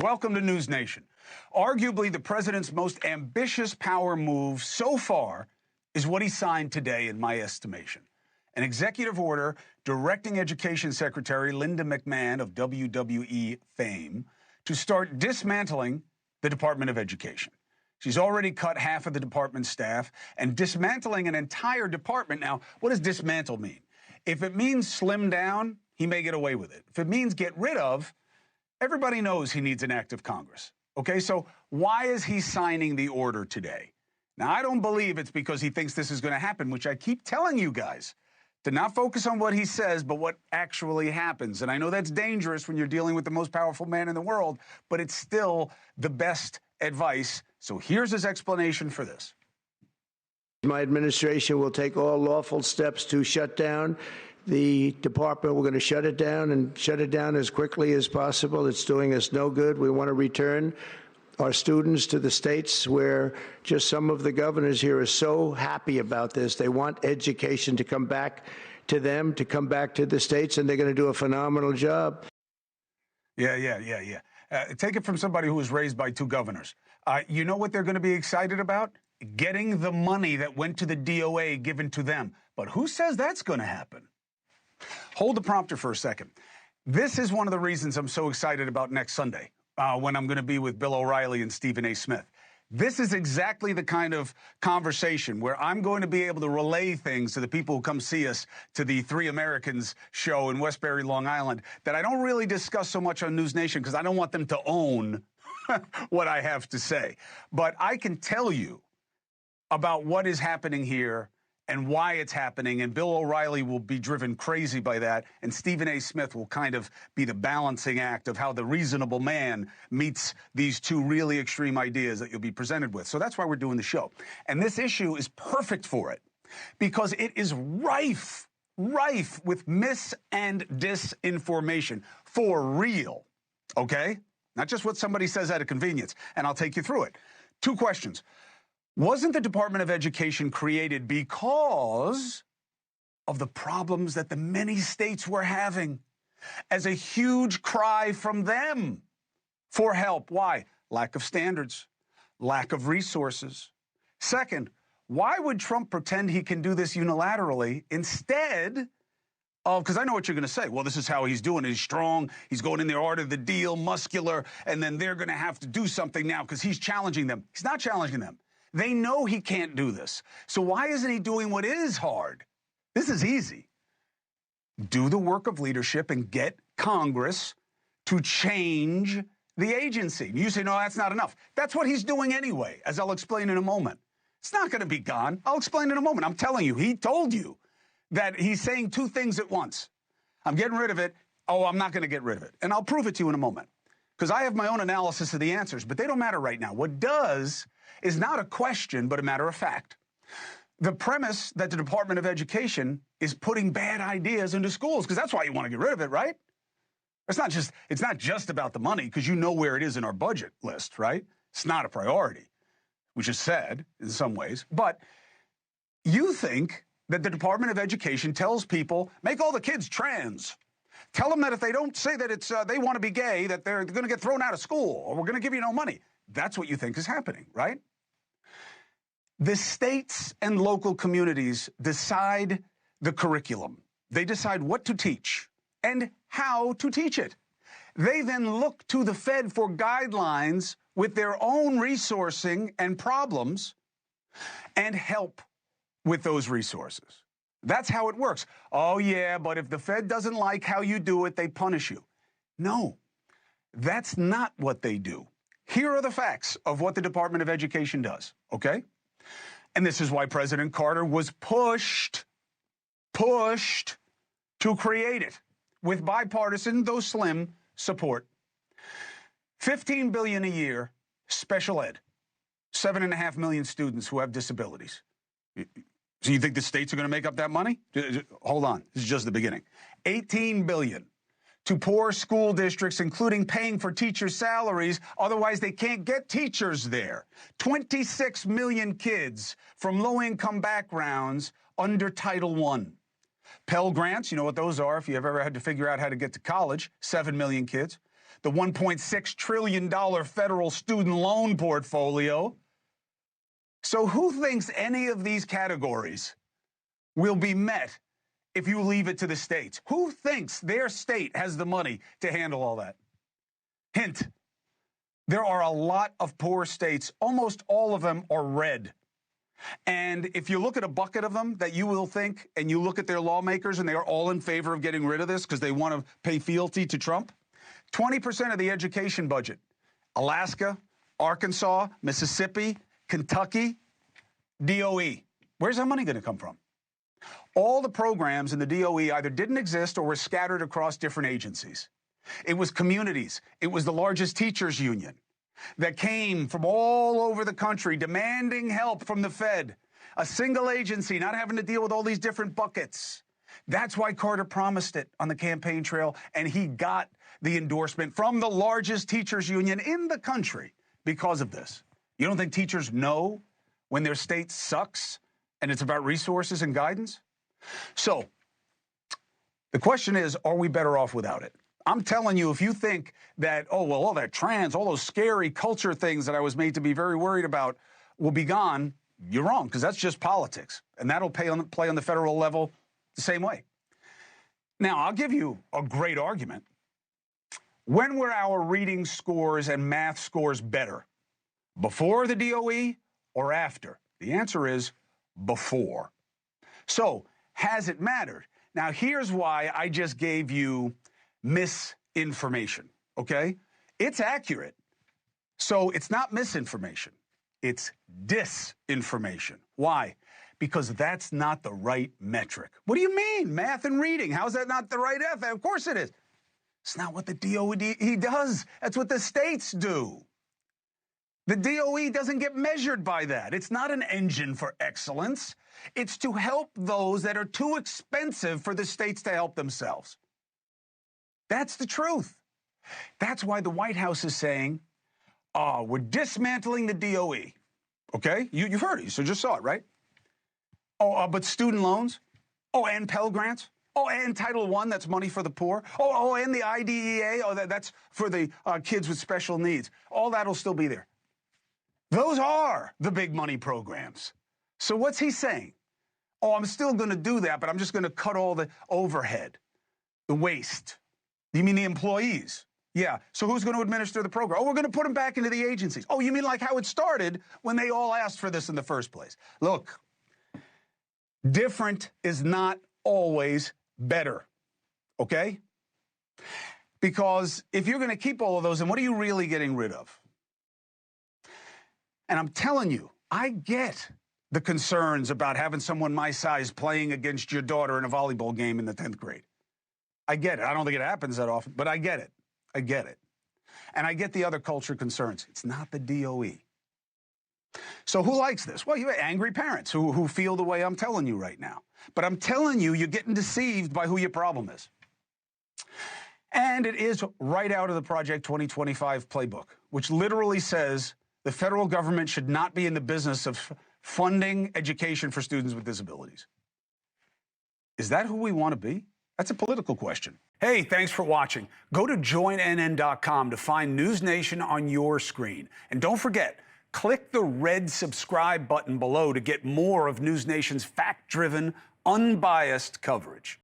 Welcome to NewsNation. Arguably the president's most ambitious power move so far is what he signed today, in my estimation. An executive order directing Education Secretary Linda McMahon of WWE fame to start dismantling the Department of Education. She's already cut half of the department's staff and dismantling an entire department. Now, what does dismantle mean? If it means slim down, he may get away with it. If it means get rid of, everybody knows he needs an act of Congress. Okay, so why is he signing the order today? Now, I don't believe it's because he thinks this is going to happen, which I keep telling you guys, to not focus on what he says, but what actually happens. And I know that's dangerous when you're dealing with the most powerful man in the world, but it's still the best advice. So here's his explanation for this. My administration will take all lawful steps to shut down the department. We're going to shut it down and shut it down as quickly as possible. It's doing us no good. We want to return our students to the states where just some of the governors here are so happy about this. They want education to come back to them, to come back to the states, and they're going to do a phenomenal job. Yeah. Take it from somebody who was raised by two governors. You know what they're going to be excited about? Getting the money that went to the DOA given to them. But who says that's going to happen? Hold the prompter for a second. This is one of the reasons I'm so excited about next Sunday, when I'm going to be with Bill O'Reilly and Stephen A. Smith. This is exactly the kind of conversation where I'm going to be able to relay things to the people who come see us to the Three Americans show in Westbury, Long Island, that I don't really discuss so much on NewsNation because I don't want them to own what I have to say. But I can tell you about what is happening here and why it's happening, and Bill O'Reilly will be driven crazy by that, and Stephen A. Smith will kind of be the balancing act of how the reasonable man meets these two really extreme ideas that you'll be presented with. So that's why we're doing the show. And this issue is perfect for it, because it is rife with mis- and disinformation, for real, okay? Not just what somebody says out of convenience, and I'll take you through it. Two questions. Wasn't the Department of Education created because of the problems that the many states were having as a huge cry from them for help? Why? Lack of standards, lack of resources. Second, why would Trump pretend he can do this unilaterally instead of, because I know what you're going to say, well, this is how he's doing it. He's strong, he's going in the art of the deal, muscular, and then they're going to have to do something now because he's challenging them. He's not challenging them. They know he can't do this. So why isn't he doing what is hard? This is easy. Do the work of leadership and get Congress to change the agency. You say, no, that's not enough. That's what he's doing anyway, as I'll explain in a moment. It's not going to be gone. I'll explain in a moment. I'm telling you, he told you that he's saying two things at once. I'm getting rid of it. Oh, I'm not going to get rid of it. And I'll prove it to you in a moment, because I have my own analysis of the answers, but they don't matter right now. What does is not a question, but a matter of fact. The premise that the Department of Education is putting bad ideas into schools, because that's why you want to get rid of it, right? It's not just about the money, because you know where it is in our budget list, right? It's not a priority, which is sad in some ways. But you think that the Department of Education tells people, make all the kids trans. Tell them that if they don't say that it's they want to be gay, that they're going to get thrown out of school, or we're going to give you no money. That's what you think is happening, right? The states and local communities decide the curriculum. They decide what to teach and how to teach it. They then look to the Fed for guidelines with their own resourcing and problems and help with those resources. That's how it works. Oh, yeah, but if the Fed doesn't like how you do it, they punish you. No, that's not what they do. Here are the facts of what the Department of Education does, okay? And this is why President Carter was pushed to create it with bipartisan, though slim, support. $15 billion a year, special ed, 7.5 million students who have disabilities. So you think the states are going to make up that money? Hold on, this is just the beginning. $18 billion to poor school districts, including paying for teachers' salaries. Otherwise, they can't get teachers there. 26 million kids from low-income backgrounds under Title I. Pell Grants, you know what those are if you've ever had to figure out how to get to college, 7 million kids. the $1.6 trillion federal student loan portfolio. So who thinks any of these categories will be met if you leave it to the states? Who thinks their state has the money to handle all that? Hint, there are a lot of poor states. Almost all of them are red. And if you look at a bucket of them that you will think, and you look at their lawmakers and they are all in favor of getting rid of this because they want to pay fealty to Trump, 20% of the education budget, Alaska, Arkansas, Mississippi, Kentucky, DOE. Where's that money going to come from? All the programs in the DOE either didn't exist or were scattered across different agencies. It was communities. It was the largest teachers union that came from all over the country demanding help from the Fed. A single agency, not having to deal with all these different buckets. That's why Carter promised it on the campaign trail, and he got the endorsement from the largest teachers union in the country because of this. You don't think teachers know when their state sucks and it's about resources and guidance? So the question is, are we better off without it? I'm telling you, if you think that, oh, well, all that trans, all those scary culture things that I was made to be very worried about will be gone, you're wrong, because that's just politics. And that'll play on the federal level the same way. Now, I'll give you a great argument. When were our reading scores and math scores better? Before the DOE or after? The answer is before. So, has it mattered? Now, here's why I just gave you misinformation, okay? It's accurate. So it's not misinformation. It's disinformation. Why? Because that's not the right metric. What do you mean? Math and reading. How's that not the right F? Of course it is. It's not what the DOE does. That's what the states do. The DOE doesn't get measured by that. It's not an engine for excellence. It's to help those that are too expensive for the states to help themselves. That's the truth. That's why the White House is saying, we're dismantling the DOE. Okay? You've heard it. You just saw it, right? But student loans? And Pell Grants? And Title I, that's money for the poor? And the IDEA? That's for the kids with special needs. All that'll still be there. Those are the big money programs. So what's he saying? I'm still going to do that, but I'm just going to cut all the overhead, the waste. You mean the employees? Yeah. So who's going to administer the program? We're going to put them back into the agencies. You mean like how it started when they all asked for this in the first place? Look, different is not always better, okay? Because if you're going to keep all of those, then what are you really getting rid of? And I'm telling you, I get the concerns about having someone my size playing against your daughter in a volleyball game in the 10th grade. I get it. I don't think it happens that often, but I get it. I get it. And I get the other culture concerns. It's not the DOE. So who likes this? Well, you have angry parents who feel the way I'm telling you right now. But I'm telling you, you're getting deceived by who your problem is. And it is right out of the Project 2025 playbook, which literally says the federal government should not be in the business of funding education for students with disabilities. Is that who we want to be? That's a political question. Hey, thanks for watching. Go to joinnn.com to find NewsNation on your screen. And don't forget, click the red subscribe button below to get more of NewsNation's fact-driven, unbiased coverage.